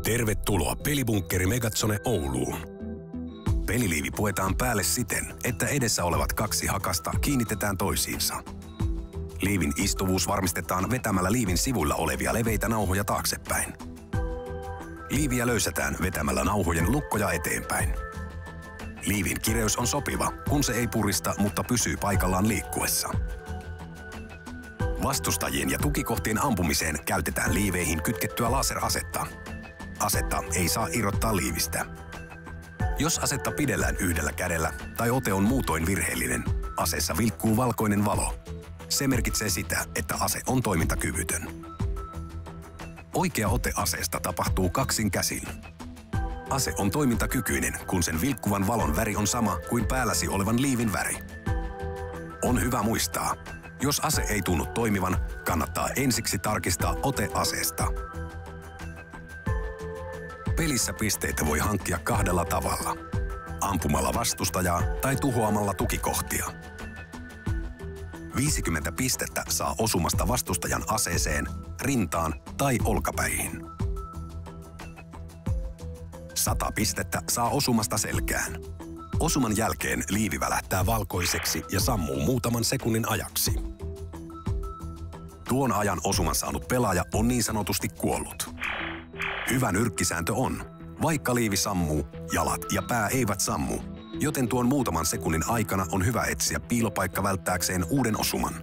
Tervetuloa Pelibunkkeri Megazone Ouluun. Peliliivi puetaan päälle siten, että edessä olevat kaksi hakasta kiinnitetään toisiinsa. Liivin istuvuus varmistetaan vetämällä liivin sivuilla olevia leveitä nauhoja taaksepäin. Liiviä löysätään vetämällä nauhojen lukkoja eteenpäin. Liivin kireys on sopiva, kun se ei purista, mutta pysyy paikallaan liikkuessa. Vastustajien ja tukikohtien ampumiseen käytetään liiveihin kytkettyä laserasetta. Asetta ei saa irrottaa liivistä. Jos asetta pidellään yhdellä kädellä tai ote on muutoin virheellinen, aseessa vilkkuu valkoinen valo. Se merkitsee sitä, että ase on toimintakyvytön. Oikea ote aseesta tapahtuu kaksin käsin. Ase on toimintakykyinen, kun sen vilkkuvan valon väri on sama kuin päälläsi olevan liivin väri. On hyvä muistaa, jos ase ei tunnu toimivan, kannattaa ensiksi tarkistaa ote aseesta. Pelissä pisteitä voi hankkia kahdella tavalla. Ampumalla vastustajaa tai tuhoamalla tukikohtia. 50 pistettä saa osumasta vastustajan aseeseen, rintaan tai olkapäihin. 100 pistettä saa osumasta selkään. Osuman jälkeen liivi välähtää valkoiseksi ja sammuu muutaman sekunnin ajaksi. Tuon ajan osuman saanut pelaaja on niin sanotusti kuollut. Hyvä nyrkkisääntö on, vaikka liivi sammuu, jalat ja pää eivät sammu, joten tuon muutaman sekunnin aikana on hyvä etsiä piilopaikka välttääkseen uuden osuman.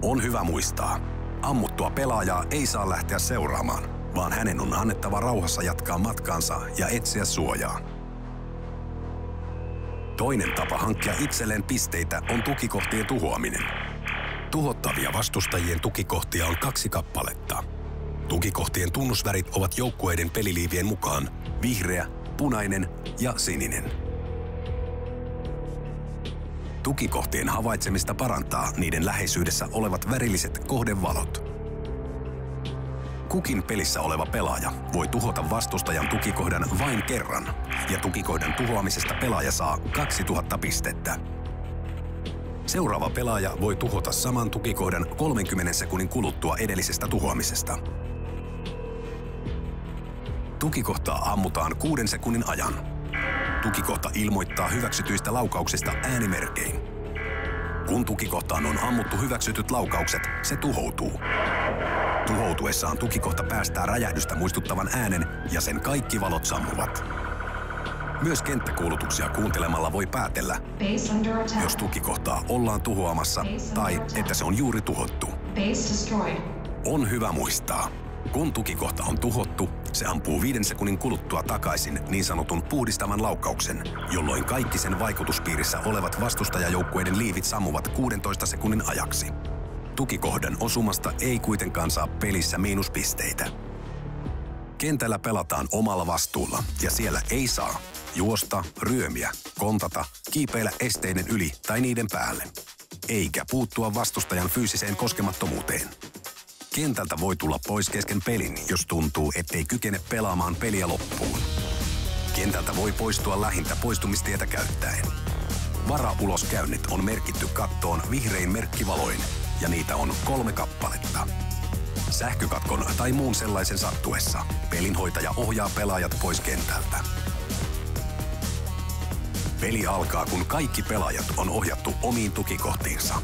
On hyvä muistaa, ammuttua pelaajaa ei saa lähteä seuraamaan, vaan hänen on annettava rauhassa jatkaa matkaansa ja etsiä suojaa. Toinen tapa hankkia itselleen pisteitä on tukikohtien tuhoaminen. Tuhottavia vastustajien tukikohtia on 2 kappaletta. Tukikohtien tunnusvärit ovat joukkueiden peliliivien mukaan vihreä, punainen ja sininen. Tukikohtien havaitsemista parantaa niiden läheisyydessä olevat värilliset kohdevalot. Kukin pelissä oleva pelaaja voi tuhota vastustajan tukikohdan vain kerran, ja tukikohdan tuhoamisesta pelaaja saa 2000 pistettä. Seuraava pelaaja voi tuhota saman tukikohdan 30 sekunnin kuluttua edellisestä tuhoamisesta. Tukikohtaa ammutaan 6 sekunnin ajan. Tukikohta ilmoittaa hyväksytyistä laukauksista äänimerkein. Kun tukikohtaan on ammuttu hyväksytyt laukaukset, se tuhoutuu. Tuhoutuessaan tukikohta päästää räjähdystä muistuttavan äänen ja sen kaikki valot sammuvat. Myös kenttäkuulutuksia kuuntelemalla voi päätellä, jos tukikohtaa ollaan tuhoamassa tai että se on juuri tuhottu. On hyvä muistaa, kun tukikohta on tuhottu, se ampuu 5 sekunnin kuluttua takaisin niin sanotun puhdistavan laukauksen, jolloin kaikki sen vaikutuspiirissä olevat vastustajajoukkueiden liivit sammuvat 16 sekunnin ajaksi. Tukikohdan osumasta ei kuitenkaan saa pelissä miinuspisteitä. Kentällä pelataan omalla vastuulla ja siellä ei saa juosta, ryömiä, kontata, kiipeillä esteiden yli tai niiden päälle, eikä puuttua vastustajan fyysiseen koskemattomuuteen. Kentältä voi tulla pois kesken pelin, jos tuntuu, ettei kykene pelaamaan peliä loppuun. Kentältä voi poistua lähintä poistumistietä käyttäen. Varauloskäynnit on merkitty kattoon vihrein merkkivaloin, ja niitä on 3 kappaletta. Sähkökatkon tai muun sellaisen sattuessa pelinhoitaja ohjaa pelaajat pois kentältä. Peli alkaa, kun kaikki pelaajat on ohjattu omiin tukikohtiinsa.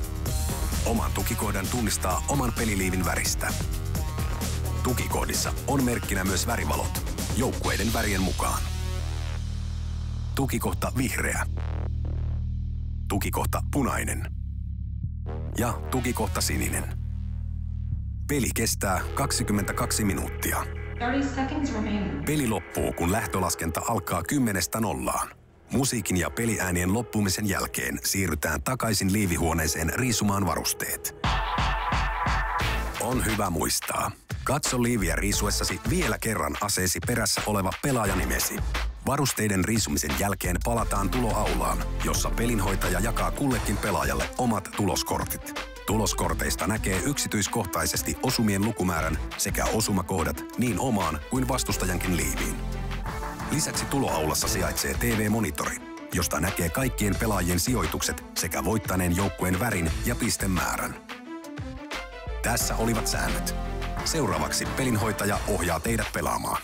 Oman tukikohdan tunnistaa oman peliliivin väristä. Tukikohdissa on merkkinä myös värivalot, joukkueiden värien mukaan. Tukikohta vihreä. Tukikohta punainen. Ja tukikohta sininen. Peli kestää 22 minuuttia. Peli loppuu, kun lähtölaskenta alkaa 10-0. Musiikin ja peliäänien loppumisen jälkeen siirrytään takaisin liivihuoneeseen riisumaan varusteet. On hyvä muistaa. Katso liiviä riisuessasi vielä kerran aseesi perässä oleva pelaajanimesi. Varusteiden riisumisen jälkeen palataan tuloaulaan, jossa pelinhoitaja jakaa kullekin pelaajalle omat tuloskortit. Tuloskorteista näkee yksityiskohtaisesti osumien lukumäärän sekä osumakohdat niin omaan kuin vastustajankin liiviin. Lisäksi tuloaulassa sijaitsee TV-monitori, josta näkee kaikkien pelaajien sijoitukset sekä voittaneen joukkueen värin ja pistemäärän. Tässä olivat säännöt. Seuraavaksi pelinhoitaja ohjaa teidät pelaamaan.